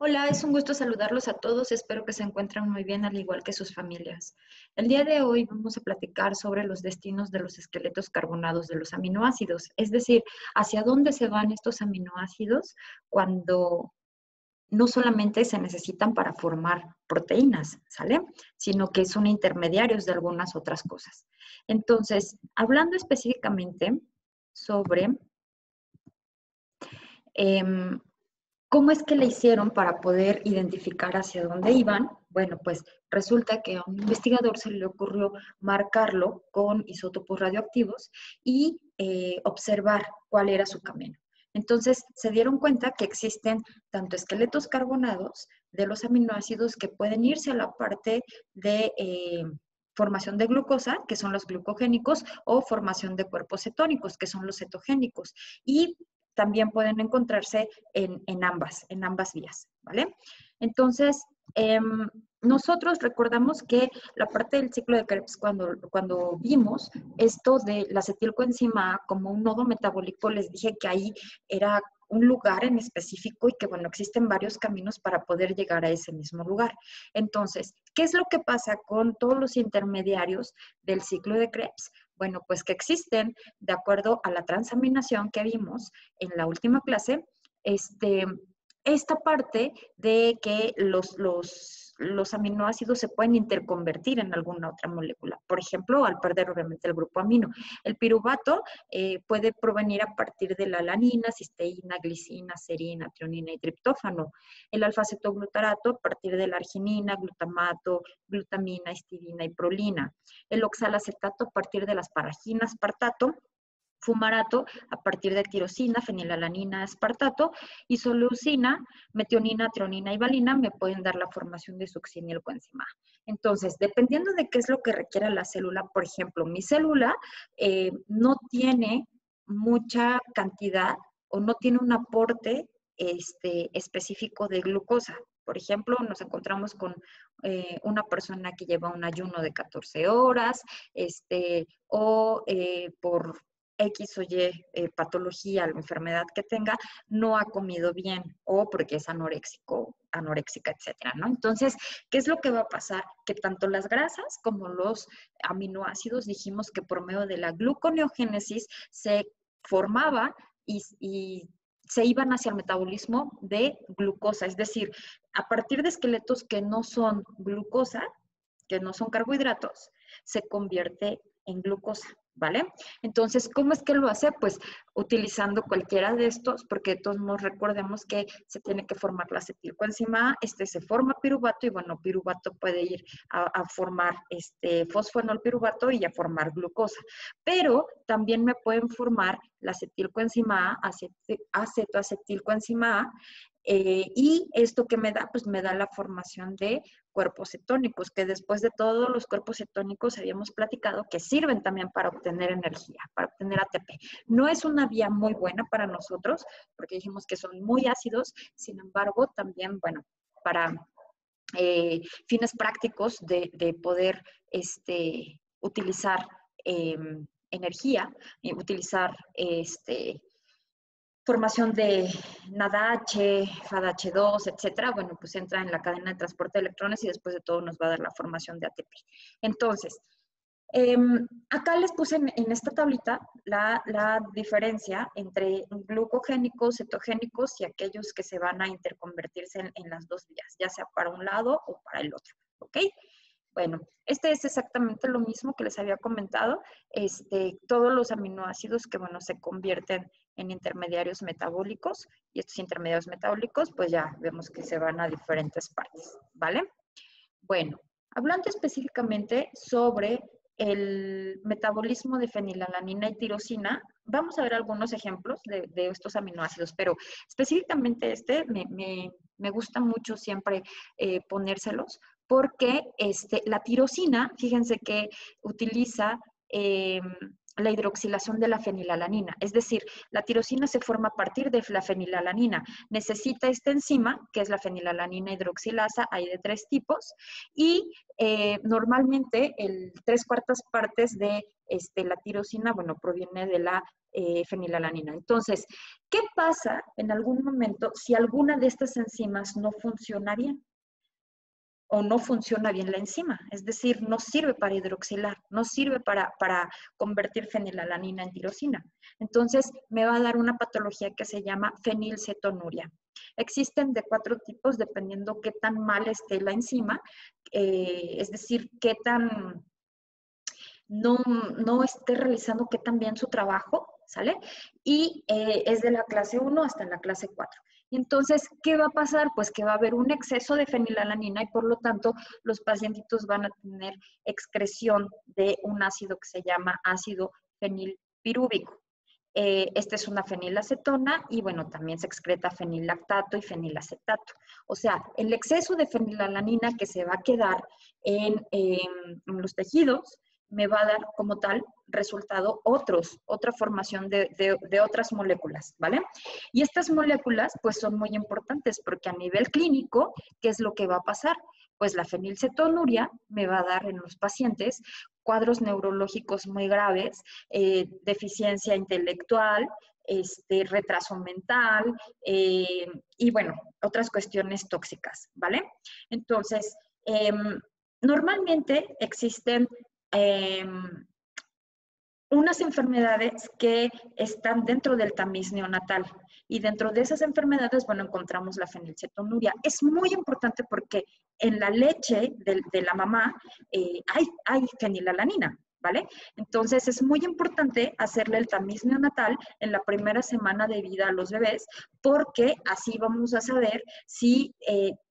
Hola, es un gusto saludarlos a todos. Espero que se encuentren muy bien, al igual que sus familias. El día de hoy vamos a platicar sobre los destinos de los esqueletos carbonados de los aminoácidos, es decir, hacia dónde se van estos aminoácidos cuando no solamente se necesitan para formar proteínas, ¿sale? Sino que son intermediarios de algunas otras cosas. Entonces, hablando específicamente sobre em, ¿cómo es que le hicieron para poder identificar hacia dónde iban? Bueno, pues resulta que a un investigador se le ocurrió marcarlo con isótopos radioactivos y observar cuál era su camino. Entonces se dieron cuenta que existen tanto esqueletos carbonados de los aminoácidos que pueden irse a la parte de formación de glucosa, que son los glucogénicos, o formación de cuerpos cetónicos, que son los cetogénicos. Y también pueden encontrarse en ambas vías, ¿vale? Entonces, nosotros recordamos que la parte del ciclo de Krebs, cuando vimos esto de la acetilcoenzima A como un nodo metabólico, les dije que ahí era un lugar en específico y que, bueno, existen varios caminos para poder llegar a ese mismo lugar. Entonces, ¿qué es lo que pasa con todos los intermediarios del ciclo de Krebs? Bueno, pues que existen, de acuerdo a la transaminación que vimos en la última clase, esta parte de que los aminoácidos se pueden interconvertir en alguna otra molécula. Por ejemplo, al perder obviamente el grupo amino. El piruvato puede provenir a partir de la alanina, cisteína, glicina, serina, trionina y triptófano. El alfa-cetoglutarato a partir de la arginina, glutamato, glutamina, histidina y prolina. El oxalacetato a partir de las paraginas, aspartato, fumarato a partir de tirosina, fenilalanina, aspartato, isoleucina, metionina, treonina y valina me pueden dar la formación de succinilcoenzima A. Entonces, dependiendo de qué es lo que requiera la célula, por ejemplo, mi célula no tiene mucha cantidad o no tiene un aporte específico de glucosa. Por ejemplo, nos encontramos con una persona que lleva un ayuno de 14 horas, por X o Y patología, la enfermedad que tenga, no ha comido bien o porque es anoréxico, anoréxica, etcétera, ¿no? Entonces, ¿qué es lo que va a pasar? Que tanto las grasas como los aminoácidos, dijimos que por medio de la gluconeogénesis se formaba y se iban hacia el metabolismo de glucosa, es decir, a partir de esqueletos que no son glucosa, que no son carbohidratos, se convierte en glucosa, ¿vale? Entonces, ¿cómo es que lo hace? Pues utilizando cualquiera de estos, porque todos nos recordemos que se tiene que formar la acetilcoenzima A, se forma piruvato y bueno, piruvato puede ir a formar fosfonolpiruvato y a formar glucosa. Pero también me pueden formar la acetilcoenzima A, acetoacetilcoenzima A, y esto que me da, pues me da la formación de cuerpos cetónicos, que después de todo los cuerpos cetónicos habíamos platicado que sirven también para obtener energía, para obtener ATP. No es una vía muy buena para nosotros, porque dijimos que son muy ácidos, sin embargo, también, bueno, para fines prácticos de poder utilizar energía, utilizar formación de NADH, FADH2, etcétera, bueno, pues entra en la cadena de transporte de electrones y después de todo nos va a dar la formación de ATP. Entonces, acá les puse en esta tablita la diferencia entre glucogénicos, cetogénicos y aquellos que se van a interconvertirse en las dos vías, ya sea para un lado o para el otro, ¿ok? Bueno, este es exactamente lo mismo que les había comentado. Todos los aminoácidos que, bueno, se convierten en intermediarios metabólicos y estos intermediarios metabólicos, pues ya vemos que se van a diferentes partes, ¿vale? Bueno, hablando específicamente sobre el metabolismo de fenilalanina y tirosina, vamos a ver algunos ejemplos de estos aminoácidos, pero específicamente me gusta mucho siempre ponérselos porque la tirosina, fíjense que utiliza la hidroxilación de la fenilalanina. Es decir, la tirosina se forma a partir de la fenilalanina. Necesita esta enzima, que es la fenilalanina hidroxilasa, hay de 3 tipos, y normalmente el 3/4 partes de la tirosina, bueno, proviene de la fenilalanina. Entonces, ¿qué pasa en algún momento si alguna de estas enzimas no funciona bien? O no funciona bien la enzima, es decir, no sirve para hidroxilar, no sirve para convertir fenilalanina en tirosina. Entonces, me va a dar una patología que se llama fenilcetonuria. Existen de 4 tipos dependiendo qué tan mal esté la enzima, es decir, qué tan no esté realizando qué tan bien su trabajo, ¿sale? Y es de la clase 1 hasta la clase 4. Y entonces, ¿qué va a pasar? Pues que va a haber un exceso de fenilalanina y por lo tanto los pacientitos van a tener excreción de un ácido que se llama ácido fenilpirúvico. Esta es una fenilacetona y bueno, también se excreta fenillactato y fenilacetato. O sea, el exceso de fenilalanina que se va a quedar en los tejidos me va a dar como tal resultado otra formación de otras moléculas, ¿vale? Y estas moléculas pues son muy importantes porque a nivel clínico, ¿qué es lo que va a pasar? Pues la fenilcetonuria me va a dar en los pacientes cuadros neurológicos muy graves, deficiencia intelectual, retraso mental y bueno, otras cuestiones tóxicas, ¿vale? Entonces, normalmente existen unas enfermedades que están dentro del tamiz neonatal y dentro de esas enfermedades, bueno, encontramos la fenilcetonuria. Es muy importante porque en la leche de la mamá hay fenilalanina, ¿vale? Entonces es muy importante hacerle el tamiz neonatal en la primera semana de vida a los bebés porque así vamos a saber si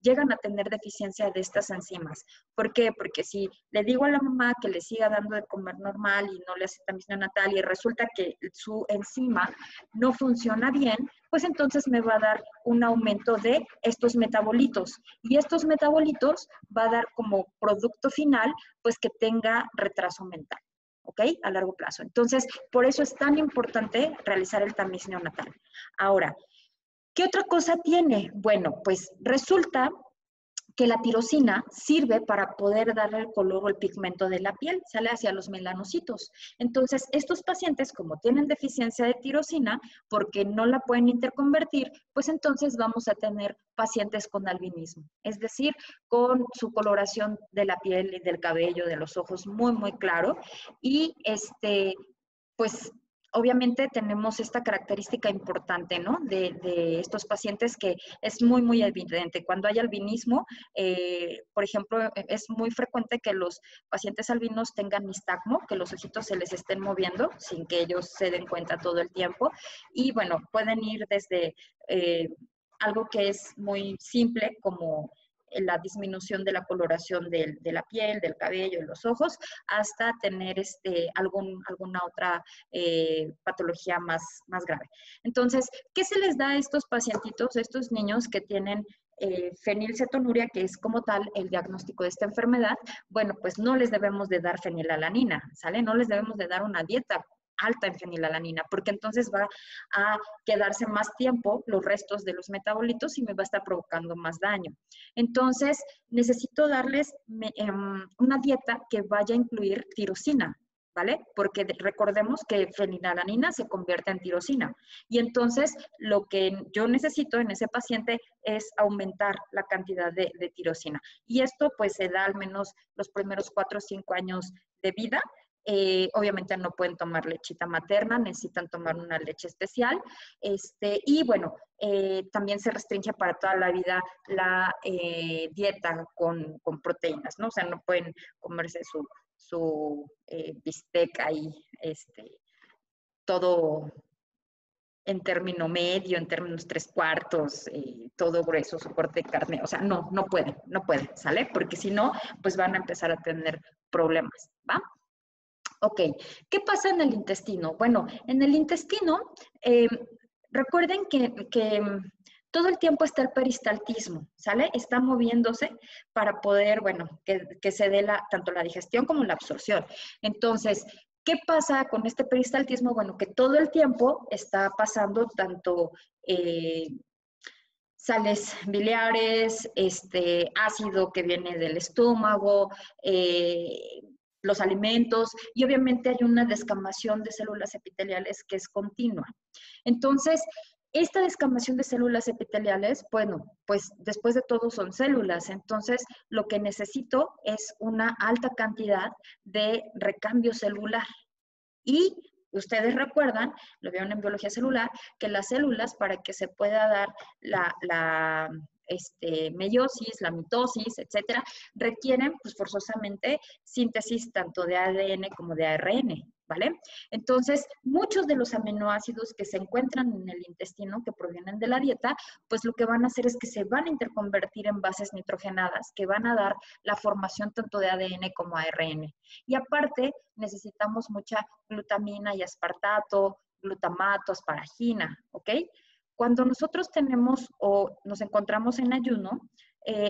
llegan a tener deficiencia de estas enzimas. ¿Por qué? Porque si le digo a la mamá que le siga dando de comer normal y no le hace tamiz neonatal y resulta que su enzima no funciona bien, pues entonces me va a dar un aumento de estos metabolitos. Y estos metabolitos va a dar como producto final, pues que tenga retraso mental, ¿ok? A largo plazo. Entonces, por eso es tan importante realizar el tamiz neonatal. Ahora, ¿qué otra cosa tiene? Bueno, pues resulta que la tirosina sirve para poder darle el color o el pigmento de la piel, sale hacia los melanocitos. Entonces, estos pacientes, como tienen deficiencia de tirosina, porque no la pueden interconvertir, pues entonces vamos a tener pacientes con albinismo, es decir, con su coloración de la piel y del cabello, de los ojos muy, muy claro. Y pues obviamente tenemos esta característica importante, ¿no? De estos pacientes que es muy, muy evidente. Cuando hay albinismo, por ejemplo, es muy frecuente que los pacientes albinos tengan nistagmo, que los ojitos se les estén moviendo sin que ellos se den cuenta todo el tiempo. Y bueno, pueden ir desde algo que es muy simple como la disminución de la coloración de la piel, del cabello, de los ojos, hasta tener alguna otra patología más grave. Entonces, ¿qué se les da a estos pacientitos, a estos niños que tienen fenilcetonuria, que es como tal el diagnóstico de esta enfermedad? Bueno, pues no les debemos de dar fenilalanina, ¿sale? No les debemos de dar una dieta alta en fenilalanina, porque entonces va a quedarse más tiempo los restos de los metabolitos y me va a estar provocando más daño. Entonces, necesito darles una dieta que vaya a incluir tirosina, ¿vale? Porque recordemos que fenilalanina se convierte en tirosina. Y entonces, lo que yo necesito en ese paciente es aumentar la cantidad de tirosina. Y esto, pues, se da al menos los primeros 4 o 5 años de vida. Obviamente no pueden tomar lechita materna, necesitan tomar una leche especial. Y bueno, también se restringe para toda la vida la dieta con proteínas, ¿no? O sea, no pueden comerse su bistec ahí, todo en término medio, en términos 3/4, todo grueso, su corte de carne. O sea, no pueden, ¿sale? Porque si no, pues van a empezar a tener problemas, ¿va? Ok, ¿qué pasa en el intestino? Bueno, en el intestino, recuerden que todo el tiempo está el peristaltismo, ¿sale? Está moviéndose para poder, bueno, que se dé tanto la digestión como la absorción. Entonces, ¿Qué pasa con este peristaltismo? Bueno, que todo el tiempo está pasando tanto sales biliares, ácido que viene del estómago, los alimentos, y obviamente hay una descamación de células epiteliales que es continua. Entonces, esta descamación de células epiteliales, bueno, pues después de todo son células, entonces lo que necesito es una alta cantidad de recambio celular. Y ustedes recuerdan, lo vieron en biología celular, que las células, para que se pueda dar la meiosis, la mitosis, etcétera, requieren pues forzosamente síntesis tanto de ADN como de ARN, ¿vale? Entonces, muchos de los aminoácidos que se encuentran en el intestino, que provienen de la dieta, pues lo que van a hacer es que se van a interconvertir en bases nitrogenadas, que van a dar la formación tanto de ADN como ARN. Y aparte, necesitamos mucha glutamina y aspartato, glutamato, asparagina, ¿ok? Cuando nosotros tenemos o nos encontramos en ayuno,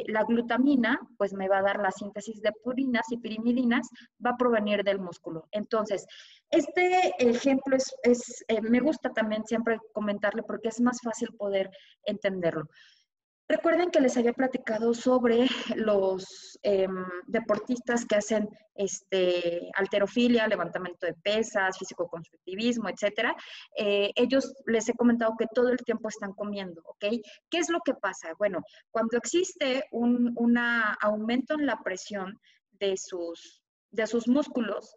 la glutamina, pues me va a dar la síntesis de purinas y pirimidinas, va a provenir del músculo. Entonces, este ejemplo me gusta también siempre comentarle porque es más fácil poder entenderlo. Recuerden que les había platicado sobre los deportistas que hacen halterofilia, levantamiento de pesas, físico-constructivismo, etcétera. Ellos les he comentado que todo el tiempo están comiendo, ¿ok? ¿Qué es lo que pasa? Bueno, cuando existe un aumento en la presión de sus músculos,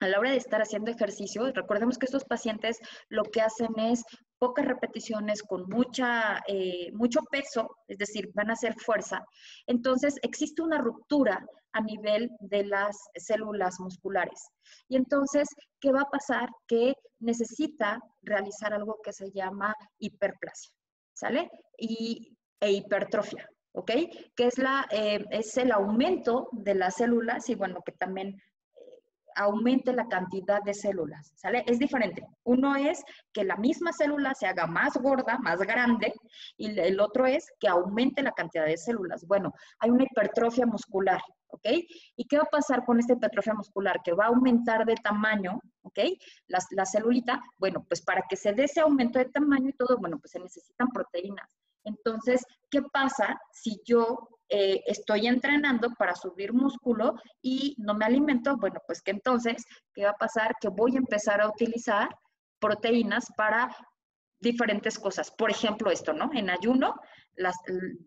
a la hora de estar haciendo ejercicio, recordemos que estos pacientes lo que hacen es pocas repeticiones con mucho peso, es decir, van a hacer fuerza. Entonces, existe una ruptura a nivel de las células musculares. Y entonces, ¿qué va a pasar? Que necesita realizar algo que se llama hiperplasia, ¿sale? E hipertrofia, ¿ok? Que es el aumento de las células y bueno, que también aumente la cantidad de células, ¿sale? Es diferente. Uno es que la misma célula se haga más gorda, más grande, y el otro es que aumente la cantidad de células. Bueno, hay una hipertrofia muscular, ¿ok? ¿Y qué va a pasar con esta hipertrofia muscular? Que va a aumentar de tamaño, ¿ok? La celulita, bueno, pues para que se dé ese aumento de tamaño y todo, bueno, pues se necesitan proteínas. Entonces, ¿qué pasa si yo estoy entrenando para subir músculo y no me alimento? Bueno, pues que entonces, ¿qué va a pasar? Que voy a empezar a utilizar proteínas para diferentes cosas. Por ejemplo, esto, ¿no? En ayuno,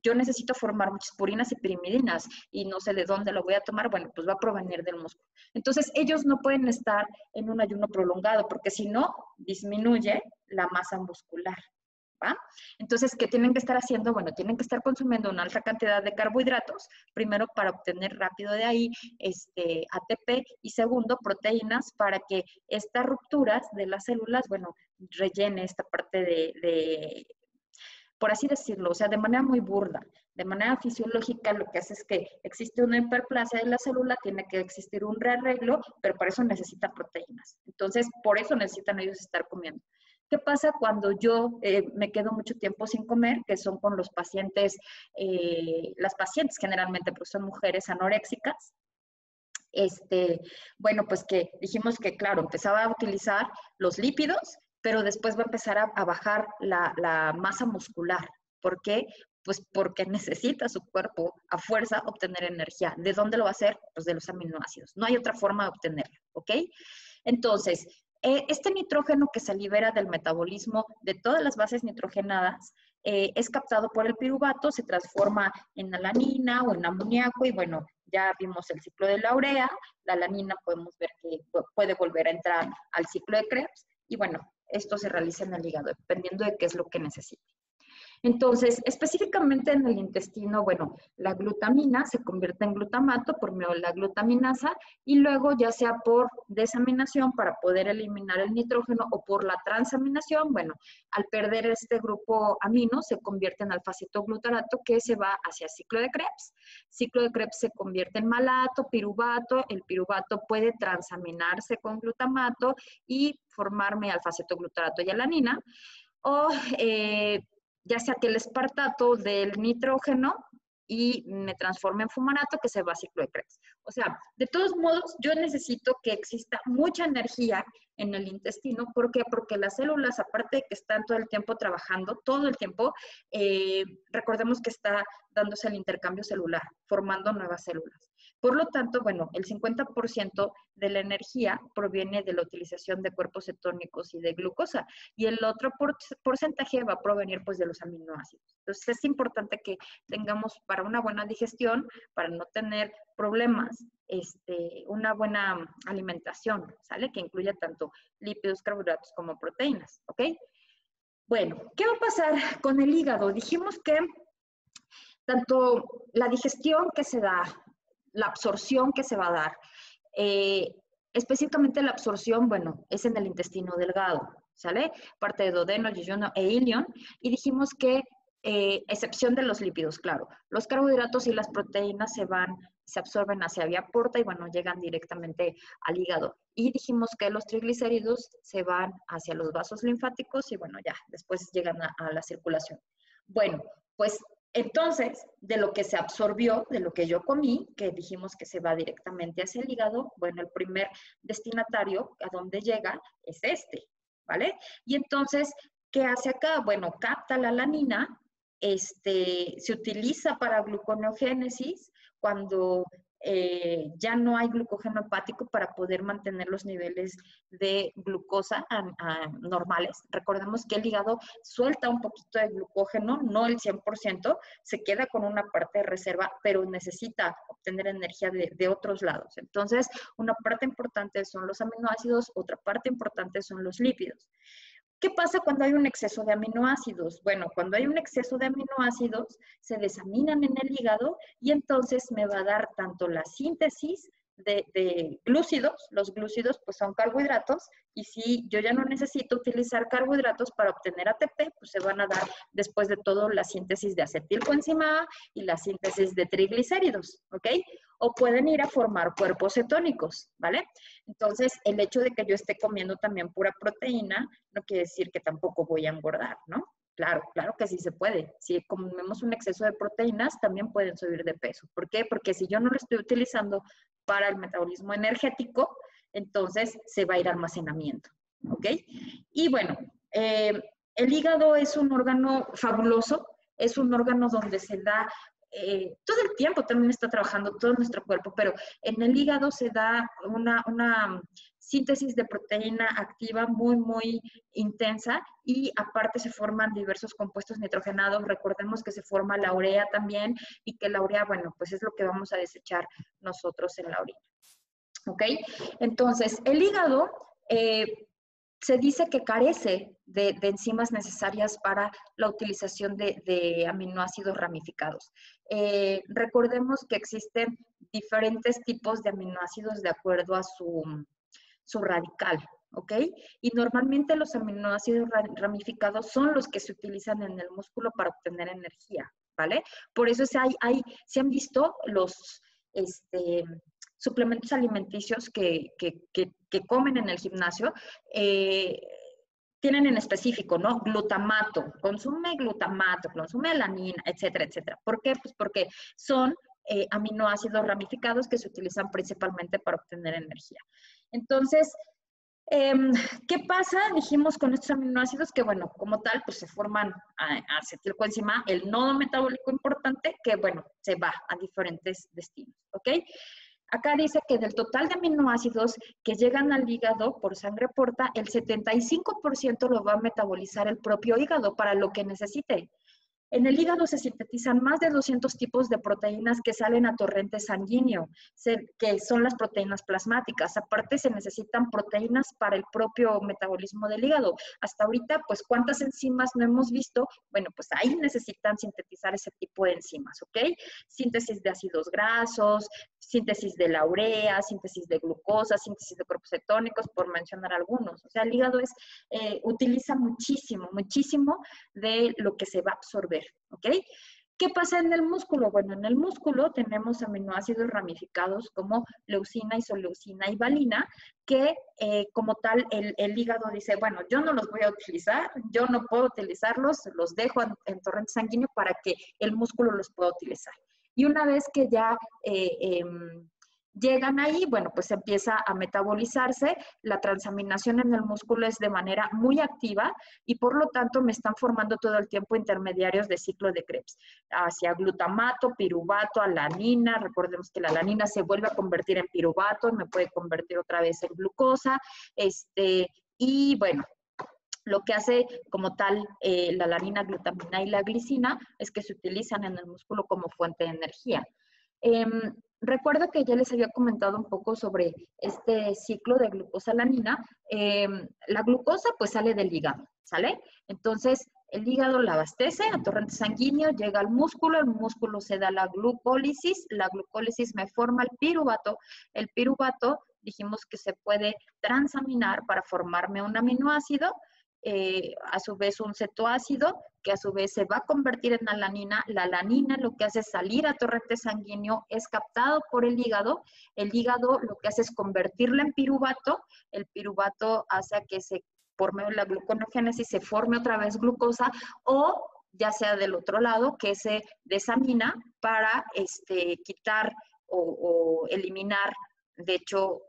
yo necesito formar muchas purinas y pirimidinas y no sé de dónde lo voy a tomar, bueno, pues va a provenir del músculo. Entonces, ellos no pueden estar en un ayuno prolongado porque si no, disminuye la masa muscular. ¿Va? Entonces, ¿qué tienen que estar haciendo? Bueno, tienen que estar consumiendo una alta cantidad de carbohidratos, primero para obtener rápido de ahí ATP y segundo, proteínas para que estas rupturas de las células, bueno, rellene esta parte por así decirlo, o sea, de manera muy burda. De manera fisiológica, lo que hace es que existe una hiperplasia de la célula, tiene que existir un rearreglo, pero para eso necesita proteínas. Entonces, por eso necesitan ellos estar comiendo. ¿Qué pasa cuando yo me quedo mucho tiempo sin comer? Que son con los pacientes, las pacientes generalmente, pues son mujeres anoréxicas. Bueno, pues que dijimos que, claro, empezaba a utilizar los lípidos, pero después va a empezar a bajar la masa muscular. ¿Por qué? Pues porque necesita su cuerpo a fuerza obtener energía. ¿De dónde lo va a hacer? Pues de los aminoácidos. No hay otra forma de obtenerlo, ¿ok? Entonces, este nitrógeno que se libera del metabolismo de todas las bases nitrogenadas es captado por el piruvato, se transforma en alanina o en amoníaco y bueno, ya vimos el ciclo de la urea, la alanina podemos ver que puede volver a entrar al ciclo de Krebs y bueno, esto se realiza en el hígado dependiendo de qué es lo que necesite. Entonces, específicamente en el intestino, bueno, la glutamina se convierte en glutamato por medio de la glutaminasa y luego ya sea por desaminación para poder eliminar el nitrógeno o por la transaminación, bueno, al perder este grupo amino se convierte en alfa-cetoglutarato que se va hacia el ciclo de Krebs. Ciclo de Krebs se convierte en malato, piruvato, el piruvato puede transaminarse con glutamato y formarme alfa-cetoglutarato y alanina. O ya sea que el espartato del nitrógeno y me transforma en fumarato que se va a ciclo de Krebs. O sea, de todos modos, yo necesito que exista mucha energía en el intestino. ¿Por qué? Porque las células, aparte de que están todo el tiempo trabajando, todo el tiempo, recordemos que está dándose el intercambio celular, formando nuevas células. Por lo tanto, bueno, el 50% de la energía proviene de la utilización de cuerpos cetónicos y de glucosa, y el otro porcentaje va a provenir pues de los aminoácidos. Entonces es importante que tengamos para una buena digestión, para no tener problemas, una buena alimentación, ¿sale? Que incluya tanto lípidos, carbohidratos como proteínas, ¿ok? Bueno, ¿qué va a pasar con el hígado? Dijimos que tanto la digestión que se da, la absorción que se va a dar, específicamente la absorción, bueno, es en el intestino delgado, ¿sale? Parte de duodeno, yeyuno e ilion, y dijimos que, excepción de los lípidos, claro, los carbohidratos y las proteínas se absorben hacia vía porta y, bueno, llegan directamente al hígado. Y dijimos que los triglicéridos se van hacia los vasos linfáticos y, bueno, ya, después llegan a la circulación. Bueno, pues entonces, de lo que se absorbió, de lo que yo comí, que dijimos que se va directamente hacia el hígado, bueno, el primer destinatario a donde llega es ¿vale? Y entonces, ¿qué hace acá? Bueno, capta la alanina, se utiliza para gluconeogénesis cuando ya no hay glucógeno hepático para poder mantener los niveles de glucosa normales. Recordemos que el hígado suelta un poquito de glucógeno, no el 100%, se queda con una parte de reserva, pero necesita obtener energía de otros lados. Entonces, una parte importante son los aminoácidos, otra parte importante son los lípidos. ¿Qué pasa cuando hay un exceso de aminoácidos? Bueno, cuando hay un exceso de aminoácidos, se desaminan en el hígado y entonces me va a dar tanto la síntesis de glúcidos. Los glúcidos pues son carbohidratos, y si yo ya no necesito utilizar carbohidratos para obtener ATP, pues se van a dar después de todo la síntesis de acetilcoenzima A y la síntesis de triglicéridos, ¿ok? O pueden ir a formar cuerpos cetónicos, ¿vale? Entonces, el hecho de que yo esté comiendo también pura proteína no quiere decir que tampoco voy a engordar, ¿no? Claro, claro que sí se puede. Si comemos un exceso de proteínas, también pueden subir de peso. ¿Por qué? Porque si yo no lo estoy utilizando para el metabolismo energético, entonces se va a ir a almacenamiento, ¿ok? Y bueno, el hígado es un órgano fabuloso, es un órgano donde se da todo el tiempo también está trabajando todo nuestro cuerpo, pero en el hígado se da una síntesis de proteína activa muy, muy intensa, y aparte se forman diversos compuestos nitrogenados. Recordemos que se forma la urea también, y que la urea, bueno, pues es lo que vamos a desechar nosotros en la orina. ¿Ok? Entonces, el hígado se dice que carece de enzimas necesarias para la utilización de aminoácidos ramificados. Recordemos que existen diferentes tipos de aminoácidos de acuerdo a su radical, ¿ok? Y normalmente los aminoácidos ramificados son los que se utilizan en el músculo para obtener energía, ¿vale? Por eso se han visto los suplementos alimenticios que comen en el gimnasio, tienen en específico, ¿no? Glutamato, consume alanina, etcétera, etcétera. ¿Por qué? Pues porque son aminoácidos ramificados que se utilizan principalmente para obtener energía. Entonces, ¿qué pasa? Dijimos con estos aminoácidos que, bueno, como tal, pues se forman acetilcoenzima, el nodo metabólico importante, que, bueno, se va a diferentes destinos, ¿ok? Acá dice que del total de aminoácidos que llegan al hígado por sangre porta, el 75% lo va a metabolizar el propio hígado para lo que necesite. En el hígado se sintetizan más de 200 tipos de proteínas que salen a torrente sanguíneo, que son las proteínas plasmáticas. Aparte, se necesitan proteínas para el propio metabolismo del hígado. Hasta ahorita, pues, ¿cuántas enzimas no hemos visto? Bueno, pues ahí necesitan sintetizar ese tipo de enzimas, ¿ok? Síntesis de ácidos grasos, síntesis de la urea, síntesis de glucosa, síntesis de cuerpos cetónicos, por mencionar algunos. O sea, el hígado utiliza muchísimo, muchísimo de lo que se va a absorber, ¿ok? ¿Qué pasa en el músculo? Bueno, en el músculo tenemos aminoácidos ramificados como leucina, isoleucina y valina, que como tal el hígado dice, bueno, yo no los voy a utilizar, yo no puedo utilizarlos, los dejo en torrente sanguíneo para que el músculo los pueda utilizar. Y una vez que ya llegan ahí, bueno, pues empieza a metabolizarse, la transaminación en el músculo es de manera muy activa y por lo tanto me están formando todo el tiempo intermediarios de ciclo de Krebs, hacia glutamato, piruvato, alanina. Recordemos que la alanina se vuelve a convertir en piruvato, me puede convertir otra vez en glucosa, y bueno, lo que hace como tal la alanina, glutamina y la glicina es que se utilizan en el músculo como fuente de energía. Recuerdo que ya les había comentado un poco sobre este ciclo de glucosa-alanina. La glucosa pues sale del hígado, ¿sale? Entonces el hígado la abastece a torrente sanguíneo, llega al músculo, el músculo se da la glucólisis me forma el piruvato dijimos que se puede transaminar para formarme un aminoácido, a su vez un cetoácido, que a su vez se va a convertir en alanina. La alanina lo que hace es salir a torrente sanguíneo, es captado por el hígado lo que hace es convertirla en piruvato, el piruvato hace que por medio de la gluconeogénesis se forme otra vez glucosa, o ya sea del otro lado, que se desamina para quitar o eliminar, de hecho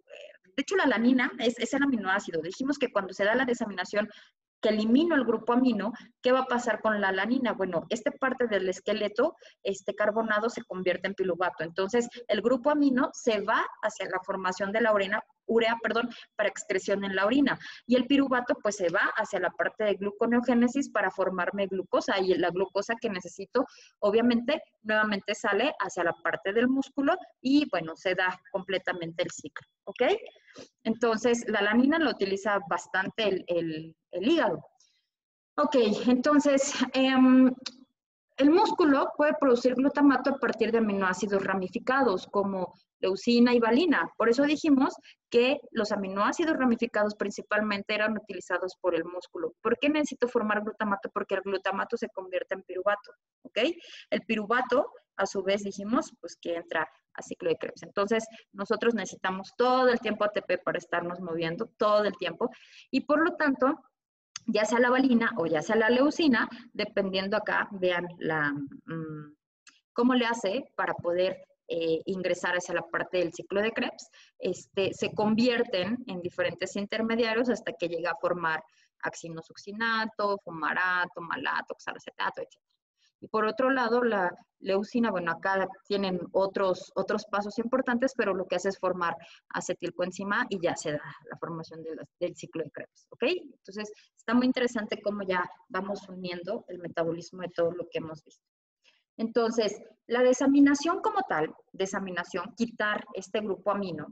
la alanina es el aminoácido. Dijimos que cuando se da la desaminación, que elimino el grupo amino, ¿qué va a pasar con la alanina? Bueno, esta parte del esqueleto, carbonado, se convierte en piruvato. Entonces, el grupo amino se va hacia la formación de la urea, para excreción en la orina. Y el piruvato, pues, se va hacia la parte de gluconeogénesis para formarme glucosa. Y la glucosa que necesito, obviamente, nuevamente sale hacia la parte del músculo y, bueno, se da completamente el ciclo, ¿ok? Entonces, la alanina lo utiliza bastante el hígado. Ok, entonces, el músculo puede producir glutamato a partir de aminoácidos ramificados, como leucina y valina. Por eso dijimos que los aminoácidos ramificados principalmente eran utilizados por el músculo. ¿Por qué necesito formar glutamato? Porque el glutamato se convierte en piruvato, ¿ok? El piruvato, a su vez, dijimos, pues que entra a ciclo de Krebs. Entonces, nosotros necesitamos todo el tiempo ATP para estarnos moviendo, todo el tiempo, y por lo tanto, ya sea la valina o ya sea la leucina, dependiendo acá, vean cómo le hace para poder ingresar hacia la parte del ciclo de Krebs, se convierten en diferentes intermediarios hasta que llega a formar axinosuccinato, fumarato, malato, oxalacetato, etc. Y por otro lado, la leucina, bueno, acá tienen otros pasos importantes, pero lo que hace es formar acetilcoenzima y ya se da la formación del ciclo de Krebs, ¿ok? Entonces, está muy interesante cómo ya vamos uniendo el metabolismo de todo lo que hemos visto. Entonces, la desaminación como tal, quitar este grupo amino,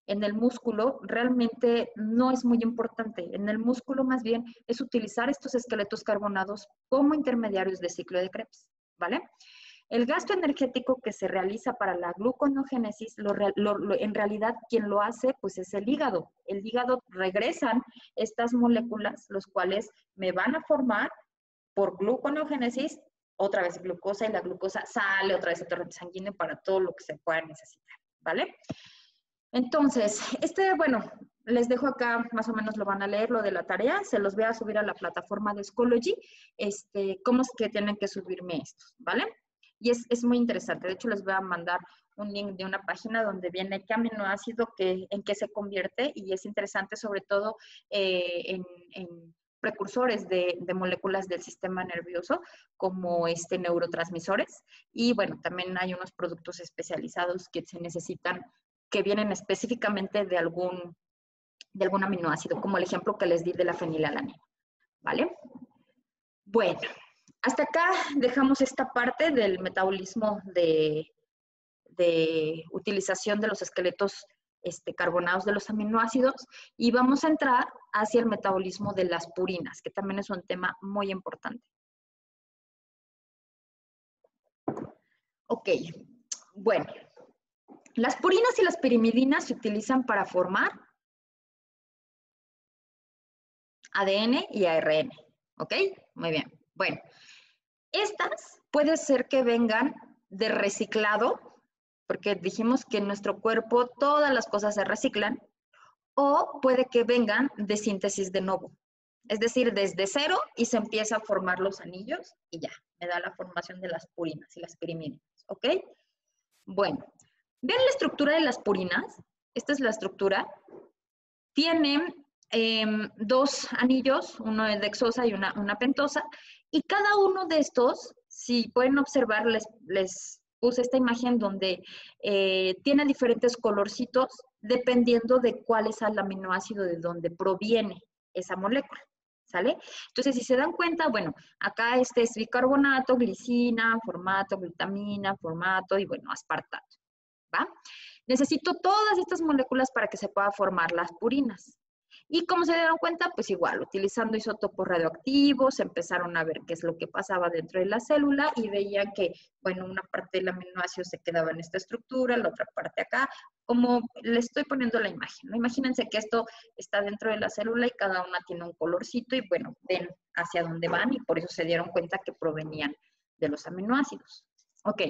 en el músculo realmente no es muy importante. En el músculo más bien es utilizar estos esqueletos carbonados como intermediarios de ciclo de Krebs, ¿vale? El gasto energético que se realiza para la gluconeogénesis, en realidad quien lo hace pues es el hígado. El hígado regresan estas moléculas, los cuales me van a formar por gluconeogénesis otra vez glucosa, y la glucosa sale otra vez a torrente sanguíneo para todo lo que se pueda necesitar, ¿vale? Entonces, bueno, les dejo acá, más o menos lo van a leer, lo de la tarea, se los voy a subir a la plataforma de Schoology, cómo es que tienen que subirme estos, ¿vale? Y es muy interesante, de hecho les voy a mandar un link de una página donde viene qué aminoácido en qué se convierte, y es interesante sobre todo en precursores de moléculas del sistema nervioso, como neurotransmisores, y bueno, también hay unos productos especializados que se necesitan, que vienen específicamente de algún aminoácido, como el ejemplo que les di de la fenilalanina, ¿vale? Bueno, hasta acá dejamos esta parte del metabolismo de utilización de los esqueletos carbonados de los aminoácidos, y vamos a entrar hacia el metabolismo de las purinas, que también es un tema muy importante. Ok, bueno. Las purinas y las pirimidinas se utilizan para formar ADN y ARN, ¿ok? Muy bien. Bueno, estas puede ser que vengan de reciclado, porque dijimos que en nuestro cuerpo todas las cosas se reciclan, o puede que vengan de síntesis de novo. Es decir, desde cero y se empieza a formar los anillos y ya, me da la formación de las purinas y las pirimidinas, ¿ok? Bueno, vean la estructura de las purinas. Esta es la estructura. Tienen dos anillos, uno es dexosa y una pentosa, y cada uno de estos, si pueden observar, les puse esta imagen donde tiene diferentes colorcitos dependiendo de cuál es el aminoácido de donde proviene esa molécula, ¿sale? Entonces, si se dan cuenta, bueno, acá este es bicarbonato, glicina, formato, glutamina, formato y, bueno, aspartato, ¿va? Necesito todas estas moléculas para que se pueda formar las purinas. Y como se dieron cuenta, pues igual, utilizando isótopos radioactivos, empezaron a ver qué es lo que pasaba dentro de la célula y veían que, bueno, una parte del aminoácido se quedaba en esta estructura, la otra parte acá, como les estoy poniendo la imagen, ¿no? Imagínense que esto está dentro de la célula y cada una tiene un colorcito y, bueno, ven hacia dónde van y por eso se dieron cuenta que provenían de los aminoácidos. Ok.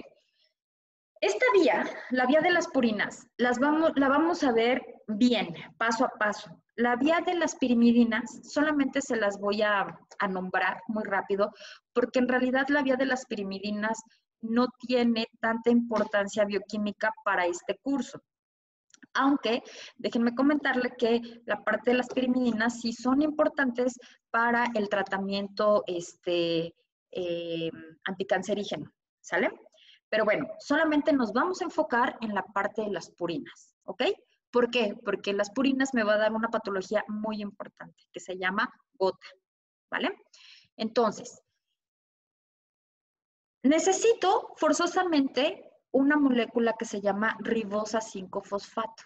Esta vía, la vía de las purinas, la vamos a ver bien, paso a paso. La vía de las pirimidinas solamente se las voy a nombrar muy rápido, porque en realidad la vía de las pirimidinas no tiene tanta importancia bioquímica para este curso. Aunque, déjenme comentarle que la parte de las pirimidinas sí son importantes para el tratamiento anticancerígeno, ¿sale? Pero bueno, solamente nos vamos a enfocar en la parte de las purinas, ¿ok? ¿Por qué? Porque las purinas me va a dar una patología muy importante que se llama gota, ¿vale? Entonces, necesito forzosamente una molécula que se llama ribosa 5-fosfato.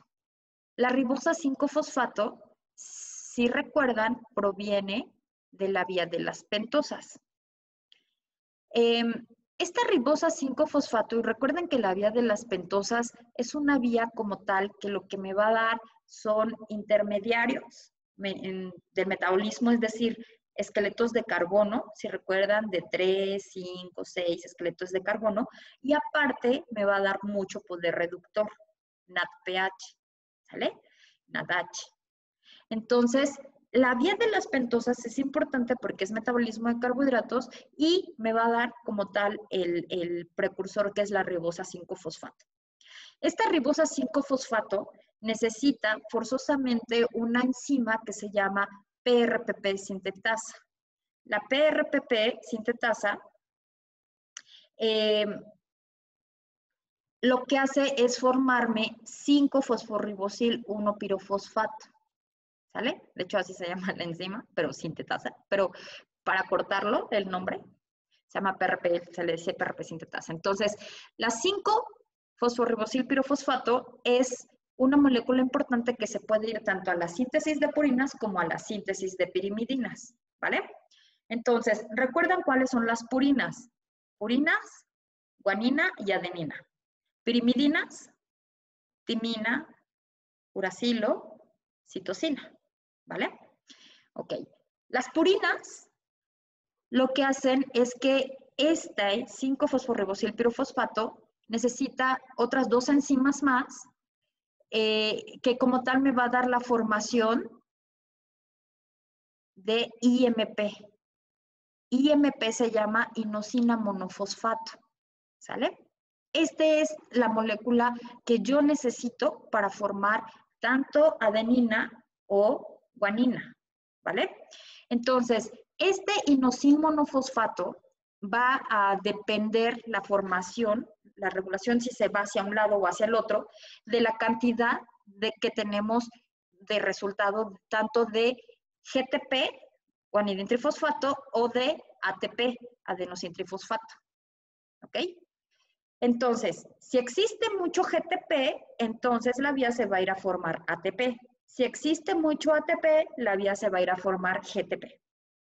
La ribosa 5-fosfato, si recuerdan, proviene de la vía de las pentosas. Esta ribosa 5-fosfato, y recuerden que la vía de las pentosas es una vía como tal que lo que me va a dar son intermediarios del metabolismo, es decir, esqueletos de carbono, si recuerdan, de 3, 5, 6 esqueletos de carbono, y aparte me va a dar mucho poder reductor, NADPH, ¿sale? NADH. Entonces, la vía de las pentosas es importante porque es metabolismo de carbohidratos y me va a dar como tal el precursor que es la ribosa 5-fosfato. Esta ribosa 5-fosfato necesita forzosamente una enzima que se llama PRPP sintetasa. La PRPP sintetasa lo que hace es formarme 5-fosforribosil 1-pirofosfato. ¿Sale? De hecho, así se llama la enzima, pero sintetasa. Pero para cortarlo, el nombre, se llama PRP, se le dice PRP sintetasa. Entonces, la 5-fosforribosilpirofosfato es una molécula importante que se puede ir tanto a la síntesis de purinas como a la síntesis de pirimidinas, ¿vale? Entonces, ¿recuerdan cuáles son las purinas? Purinas, guanina y adenina. Pirimidinas, timina, uracilo, citosina. ¿Vale? Ok. Las purinas lo que hacen es que este 5-fosforribosilpirofosfato necesita otras dos enzimas más que como tal me va a dar la formación de IMP. IMP se llama inosina monofosfato. ¿Sale? Esta es la molécula que yo necesito para formar tanto adenina o guanina. ¿Vale? Entonces, este inosín monofosfato va a depender la formación, la regulación si se va hacia un lado o hacia el otro, de la cantidad de que tenemos de resultado tanto de GTP, guanidintrifosfato, o de ATP, adenosintrifosfato. ¿Ok? Entonces, si existe mucho GTP, entonces la vía se va a ir a formar ATP. Si existe mucho ATP, la vía se va a ir a formar GTP,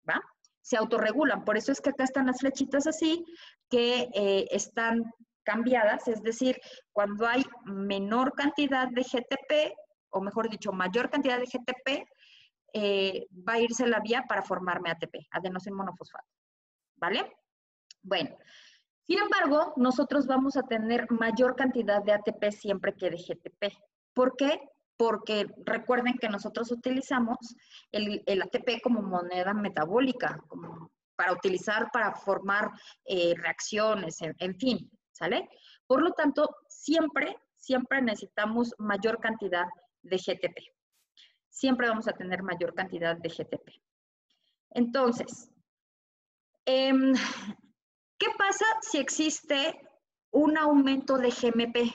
¿va? Se autorregulan, por eso es que acá están las flechitas así, que están cambiadas, es decir, cuando hay menor cantidad de GTP, o mejor dicho, mayor cantidad de GTP, va a irse la vía para formarme ATP, adenosín monofosfato, ¿vale? Bueno, sin embargo, nosotros vamos a tener mayor cantidad de ATP siempre que de GTP. ¿Por qué? Porque recuerden que nosotros utilizamos el ATP como moneda metabólica, como para utilizar para formar reacciones, en fin. ¿sale? Por lo tanto, siempre necesitamos mayor cantidad de GTP. Siempre vamos a tener mayor cantidad de GTP. Entonces, ¿qué pasa si existe un aumento de GMP,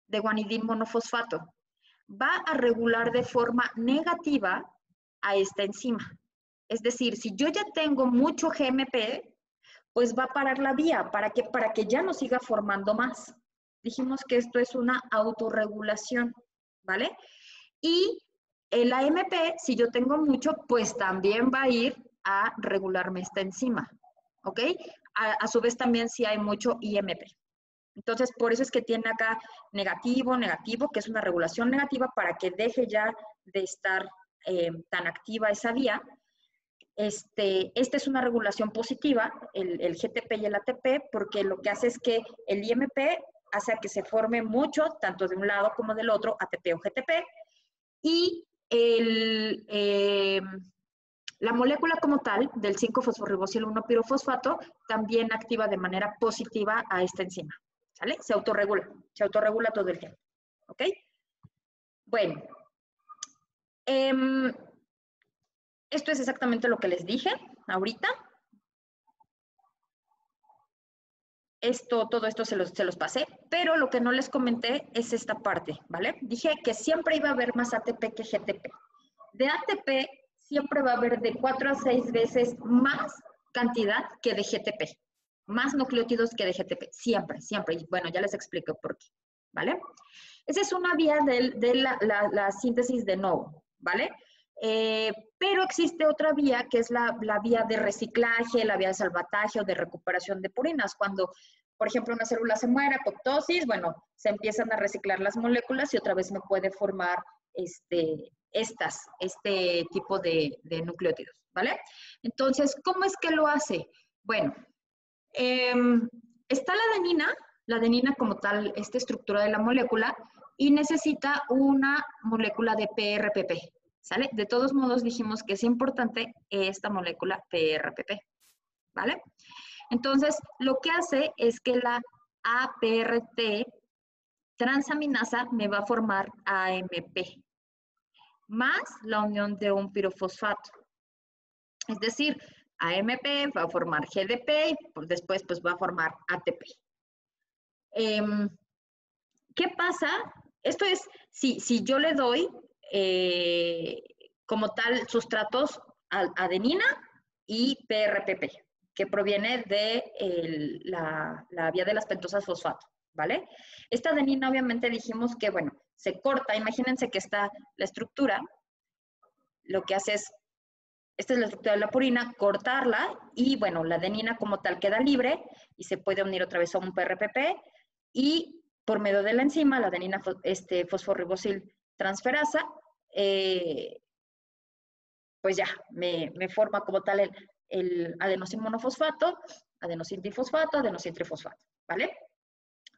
de guanidín monofosfato? Va a regular de forma negativa a esta enzima. Es decir, si yo ya tengo mucho GMP, pues va a parar la vía. ¿Para qué? Para que ya no siga formando más. Dijimos que esto es una autorregulación, ¿vale? Y el AMP, si yo tengo mucho, pues también va a ir a regularme esta enzima, ¿ok? A su vez también si hay mucho IMP. Entonces, por eso es que tiene acá negativo, negativo, que es una regulación negativa para que deje ya de estar tan activa esa vía. Esta es una regulación positiva, el GTP y el ATP, porque lo que hace es que el IMP hace a que se forme mucho, tanto de un lado como del otro, ATP o GTP, y la molécula como tal, del 5-fosforribosil 1-pirofosfato, también activa de manera positiva a esta enzima, ¿sale? Se autorregula todo el tiempo, ¿ok? Bueno, esto es exactamente lo que les dije ahorita. Todo esto se los pasé, pero lo que no les comenté es esta parte, ¿vale? Dije que siempre iba a haber más ATP que GTP. De ATP siempre va a haber de 4 a 6 veces más cantidad que de GTP. Más nucleótidos que de GTP, siempre, siempre. Y bueno, ya les explico por qué, ¿vale? Esa es una vía de la síntesis de nuevo, ¿vale? Pero existe otra vía que es la vía de reciclaje, la vía de salvataje o de recuperación de purinas. Cuando, por ejemplo, una célula se muere, apoptosis, bueno, se empiezan a reciclar las moléculas y otra vez me puede formar este tipo de nucleótidos, ¿vale? Entonces, ¿cómo es que lo hace? Bueno, está la adenina como tal, esta estructura de la molécula, y necesita una molécula de PRPP, ¿sale? De todos modos dijimos que es importante esta molécula PRPP, ¿vale? Entonces, lo que hace es que la APRT transaminasa me va a formar AMP, más la unión de un pirofosfato. Es decir, AMP va a formar GDP y después pues va a formar ATP. ¿Qué pasa? Esto es, si yo le doy como tal sustratos adenina y PRPP, que proviene de la vía de las pentosas fosfato, ¿vale? Esta adenina obviamente dijimos que, bueno, se corta, imagínense que está la estructura, lo que hace es, esta es la estructura de la purina, cortarla y, bueno, la adenina como tal queda libre y se puede unir otra vez a un PRPP y por medio de la enzima, la adenina fosforribosil transferasa, pues ya, me forma como tal el adenosín monofosfato, adenosín difosfato, adenosín trifosfato, ¿vale?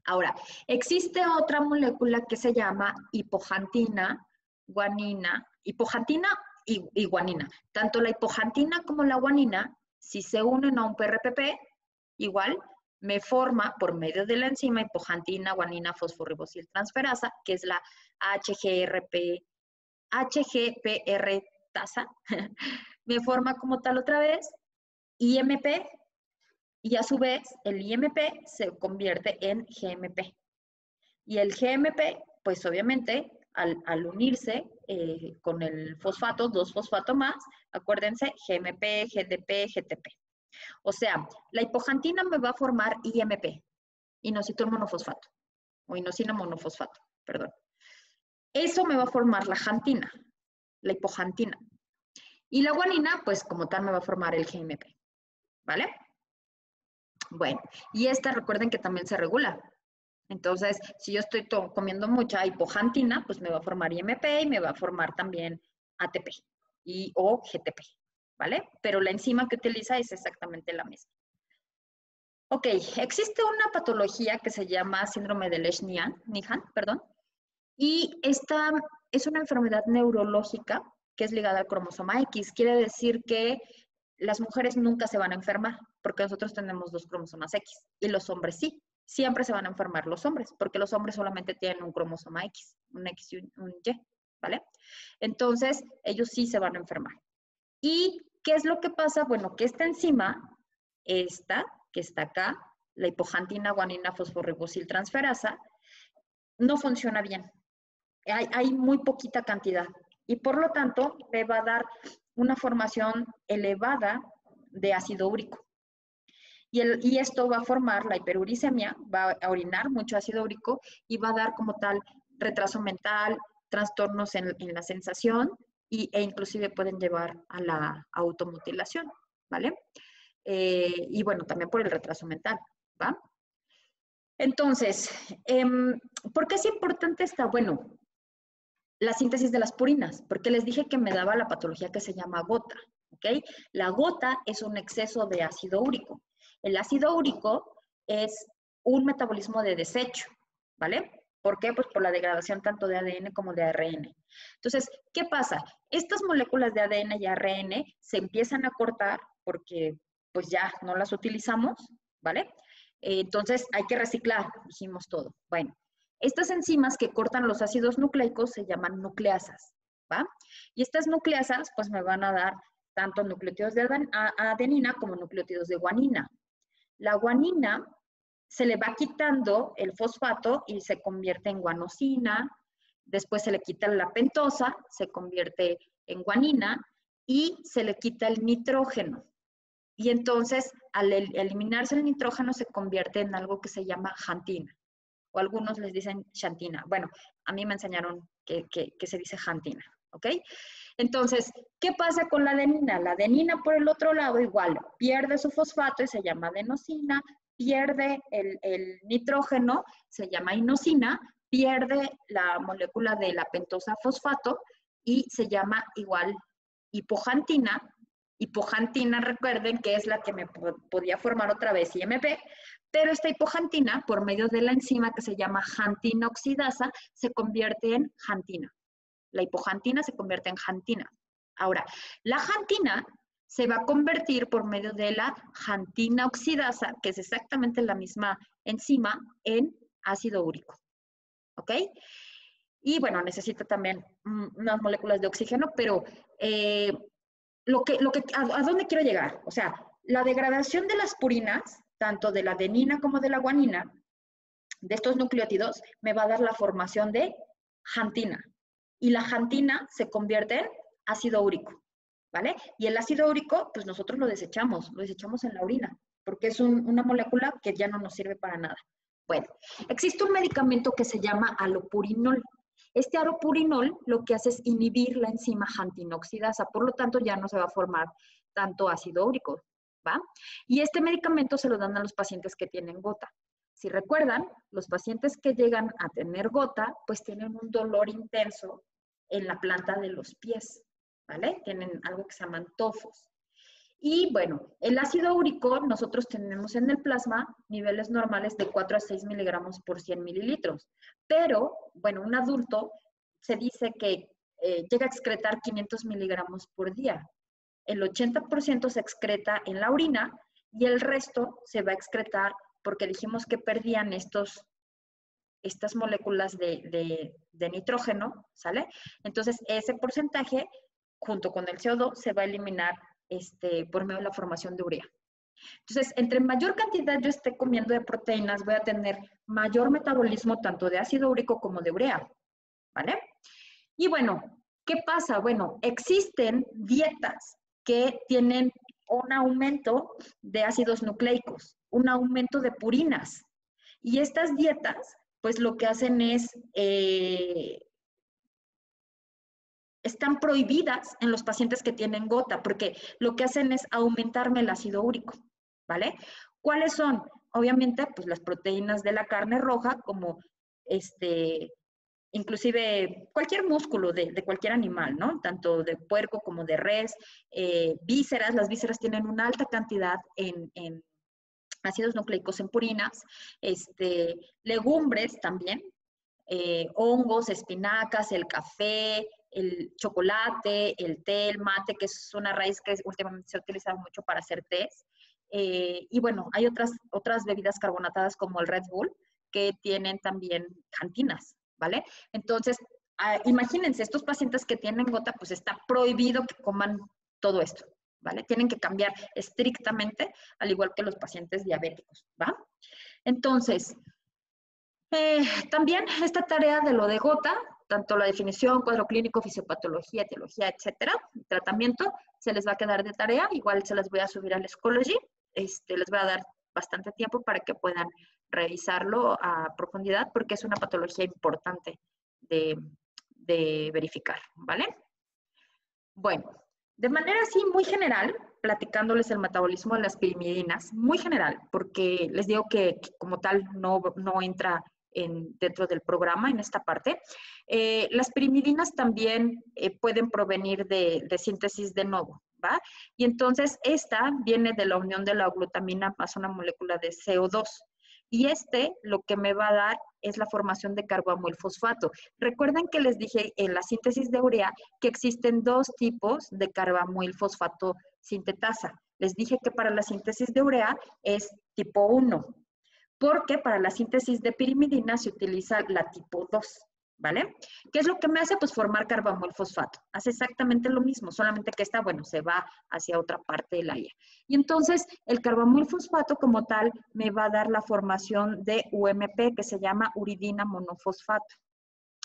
Ahora, existe otra molécula que se llama hipoxantina, guanina, hipoxantina y guanina. Tanto la hipoxantina como la guanina, si se unen a un PRPP, igual me forma por medio de la enzima hipoxantina, guanina, fosforribosil transferasa, que es la HGPR tasa, me forma como tal otra vez IMP, y a su vez el IMP se convierte en GMP. Y el GMP, pues obviamente, al unirse con el fosfato, 2 fosfato más, acuérdense, GMP, GDP, GTP. O sea, la hipoxantina me va a formar IMP, inositol monofosfato, o inosina monofosfato, perdón. Eso me va a formar la xantina, la hipoxantina. Y la guanina, pues como tal, me va a formar el GMP, ¿vale? Bueno, y esta recuerden que también se regula. Entonces, si yo estoy comiendo mucha hipoxantina, pues me va a formar IMP y me va a formar también ATP o GTP, ¿vale? Pero la enzima que utiliza es exactamente la misma. Ok, existe una patología que se llama síndrome de Lesch-Nyhan, y esta es una enfermedad neurológica que es ligada al cromosoma X. Quiere decir que las mujeres nunca se van a enfermar porque nosotros tenemos 2 cromosomas X y los hombres sí. siempre se van a enfermar los hombres, porque los hombres solamente tienen un cromosoma X, un X y un Y, ¿vale? Entonces, ellos sí se van a enfermar. ¿Y qué es lo que pasa? Bueno, que esta enzima, esta que está acá, la hipoxantina guanina fosforibosiltransferasa, no funciona bien. Hay muy poquita cantidad y por lo tanto me va a dar una formación elevada de ácido úrico. Y esto va a formar la hiperuricemia, va a orinar mucho ácido úrico y va a dar como tal retraso mental, trastornos en la sensación e inclusive pueden llevar a la automutilación, ¿vale? Y bueno, también por el retraso mental, ¿va? Entonces, ¿por qué es importante esta? Bueno, la síntesis de las purinas, porque les dije que me daba la patología que se llama gota, ¿ok? La gota es un exceso de ácido úrico. El ácido úrico es un metabolismo de desecho, ¿vale? ¿Por qué? Pues por la degradación tanto de ADN como de ARN. Entonces, ¿qué pasa? Estas moléculas de ADN y ARN se empiezan a cortar porque pues ya no las utilizamos, ¿vale? Entonces hay que reciclar, hicimos todo. Bueno, estas enzimas que cortan los ácidos nucleicos se llaman nucleasas, ¿va? Y estas nucleasas pues me van a dar tanto nucleótidos de adenina como nucleótidos de guanina. La guanina se le va quitando el fosfato y se convierte en guanosina, después se le quita la pentosa, se convierte en guanina y se le quita el nitrógeno. Y entonces, al eliminarse el nitrógeno, se convierte en algo que se llama xantina. O algunos les dicen xantina. Bueno, a mí me enseñaron que se dice xantina, ¿ok? Entonces, ¿qué pasa con la adenina? La adenina, por el otro lado, igual, pierde su fosfato y se llama adenosina, pierde el nitrógeno, se llama inosina, pierde la molécula de la pentosa fosfato y se llama igual hipoxantina. Hipoxantina, recuerden que es la que me podía formar otra vez IMP, pero esta hipoxantina, por medio de la enzima que se llama xantina oxidasa, se convierte en xantina. La hipoxantina se convierte en xantina. Ahora, la xantina se va a convertir por medio de la xantina oxidasa, que es exactamente la misma enzima, en ácido úrico. ¿Ok? Y bueno, necesita también unas moléculas de oxígeno, pero ¿a dónde quiero llegar? O sea, la degradación de las purinas, tanto de la adenina como de la guanina, de estos nucleótidos, me va a dar la formación de xantina. Y la xantina se convierte en ácido úrico, ¿vale? Y el ácido úrico, pues nosotros lo desechamos en la orina, porque es una molécula que ya no nos sirve para nada. Bueno, existe un medicamento que se llama alopurinol. Este alopurinol lo que hace es inhibir la enzima xantina oxidasa, por lo tanto ya no se va a formar tanto ácido úrico, ¿va? Y este medicamento se lo dan a los pacientes que tienen gota. Si recuerdan, los pacientes que llegan a tener gota, pues tienen un dolor intenso en la planta de los pies, ¿vale? Tienen algo que se llaman tofos. Y bueno, el ácido úrico nosotros tenemos en el plasma niveles normales de 4 a 6 miligramos por 100 mililitros. Pero, bueno, un adulto se dice que llega a excretar 500 miligramos por día. El 80% se excreta en la orina y el resto se va a excretar porque dijimos que perdían estas moléculas de nitrógeno, ¿sale? Entonces, ese porcentaje, junto con el CO2, se va a eliminar por medio de la formación de urea. Entonces, entre mayor cantidad yo esté comiendo de proteínas, voy a tener mayor metabolismo tanto de ácido úrico como de urea, ¿vale? Y bueno, ¿qué pasa? Bueno, existen dietas que tienen un aumento de ácidos nucleicos, un aumento de purinas. Y estas dietas, pues lo que hacen es, están prohibidas en los pacientes que tienen gota, porque lo que hacen es aumentarme el ácido úrico, ¿vale? ¿Cuáles son? Obviamente, pues las proteínas de la carne roja, como inclusive cualquier músculo de cualquier animal, ¿no? Tanto de puerco como de res, vísceras, las vísceras tienen una alta cantidad en ácidos nucleicos en purinas, legumbres también, hongos, espinacas, el café, el chocolate, el té, el mate, que es una raíz que últimamente se ha utilizado mucho para hacer tés, Y bueno, hay otras bebidas carbonatadas como el Red Bull que tienen también cantinas, ¿vale? Entonces, imagínense, estos pacientes que tienen gota, pues está prohibido que coman todo esto, ¿vale? Tienen que cambiar estrictamente, al igual que los pacientes diabéticos, ¿va? Entonces, también esta tarea de lo de gota, tanto la definición, cuadro clínico, fisiopatología, etiología, etcétera, tratamiento, se les va a quedar de tarea, igual se las voy a subir al Schoology, les voy a dar bastante tiempo para que puedan revisarlo a profundidad, porque es una patología importante de verificar, ¿vale? Bueno, de manera así muy general, platicándoles el metabolismo de las pirimidinas, muy general, porque les digo que como tal no entra dentro del programa en esta parte. Las pirimidinas también pueden provenir de síntesis de novo, ¿va? Y entonces esta viene de la unión de la glutamina más una molécula de CO2. Y lo que me va a dar es la formación de carbamoilfosfato. Recuerden que les dije en la síntesis de urea que existen dos tipos de carbamoilfosfato sintetasa. Les dije que para la síntesis de urea es tipo 1, porque para la síntesis de pirimidina se utiliza la tipo 2, ¿vale? ¿Qué es lo que me hace? Pues formar carbamoilfosfato. Hace exactamente lo mismo, solamente que esta, bueno, se va hacia otra parte del área. Y entonces, el carbamoilfosfato como tal me va a dar la formación de UMP, que se llama uridina monofosfato.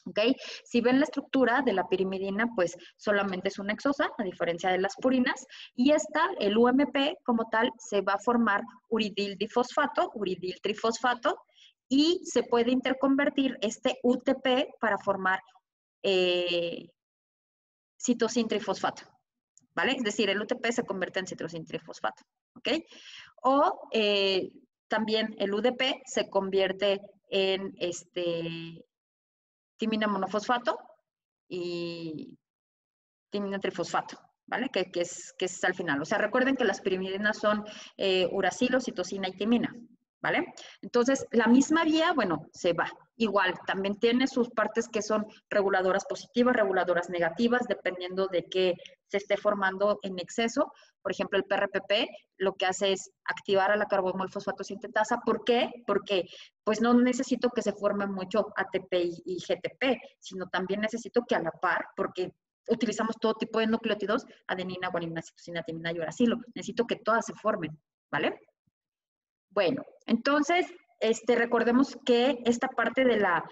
¿Ok? Si ven la estructura de la pirimidina, pues solamente es una hexosa, a diferencia de las purinas, y el UMP como tal, se va a formar uridil difosfato, uridil trifosfato, y se puede interconvertir este UTP para formar citosin trifosfato, ¿vale? Es decir, el UTP se convierte en citosin trifosfato, ¿ok? O también el UDP se convierte en timina monofosfato y timina trifosfato, ¿vale? Que es al final. O sea, recuerden que las pirimidinas son uracilo, citosina y timina, ¿vale? Entonces, la misma vía, bueno, se va. Igual, también tiene sus partes que son reguladoras positivas, reguladoras negativas, dependiendo de qué se esté formando en exceso. Por ejemplo, el PRPP lo que hace es activar a la carbamoilfosfato sintetasa. ¿Por qué? Porque pues no necesito que se forme mucho ATP y GTP, sino también necesito que a la par, porque utilizamos todo tipo de nucleótidos, adenina, guanina, citosina, timina y uracilo. Necesito que todas se formen, ¿vale? Bueno, entonces, recordemos que esta parte de la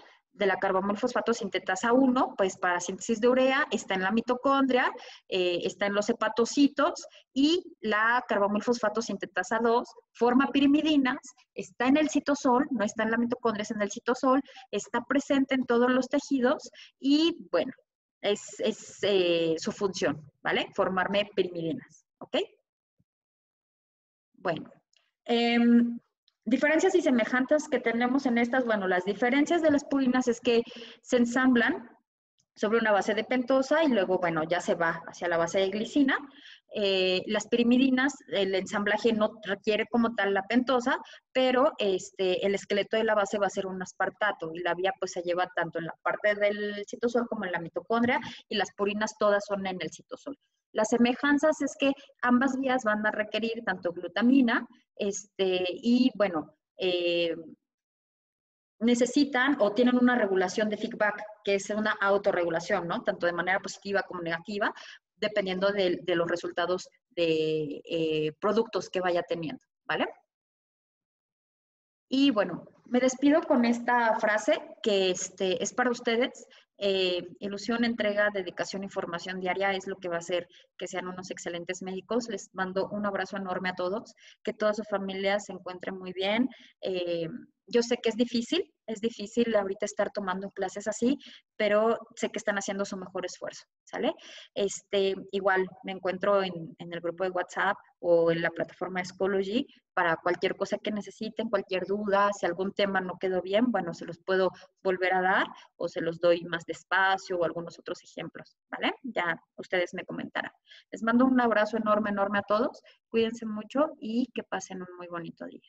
carbamoilfosfato sintetasa 1, pues para síntesis de urea está en la mitocondria, está en los hepatocitos, y la carbamoilfosfato sintetasa 2 forma pirimidinas, está en el citosol, no está en la mitocondria, es en el citosol, está presente en todos los tejidos y, bueno, es su función, ¿vale? Formarme pirimidinas, ¿ok? Bueno, diferencias y semejanzas que tenemos en estas, bueno, las diferencias de las purinas es que se ensamblan sobre una base de pentosa y luego, bueno, ya se va hacia la base de glicina. Las pirimidinas, el ensamblaje no requiere como tal la pentosa, pero el esqueleto de la base va a ser un aspartato y la vía pues se lleva tanto en la parte del citosol como en la mitocondria y las purinas todas son en el citosol. Las semejanzas es que ambas vías van a requerir tanto glutamina y, bueno, necesitan o tienen una regulación de feedback, que es una autorregulación, ¿no? Tanto de manera positiva como negativa, dependiendo de los resultados de productos que vaya teniendo, ¿vale? Y bueno, me despido con esta frase que es para ustedes. Ilusión, entrega, dedicación, información diaria es lo que va a hacer que sean unos excelentes médicos. Les mando un abrazo enorme a todos, que toda su familia se encuentre muy bien. Yo sé que es difícil ahorita estar tomando clases así, pero sé que están haciendo su mejor esfuerzo, ¿sale? Igual me encuentro en el grupo de WhatsApp o en la plataforma Schoology para cualquier cosa que necesiten, cualquier duda, si algún tema no quedó bien, bueno, se los puedo volver a dar o se los doy más despacio o algunos otros ejemplos, ¿vale? Ya ustedes me comentarán. Les mando un abrazo enorme, enorme a todos. Cuídense mucho y que pasen un muy bonito día.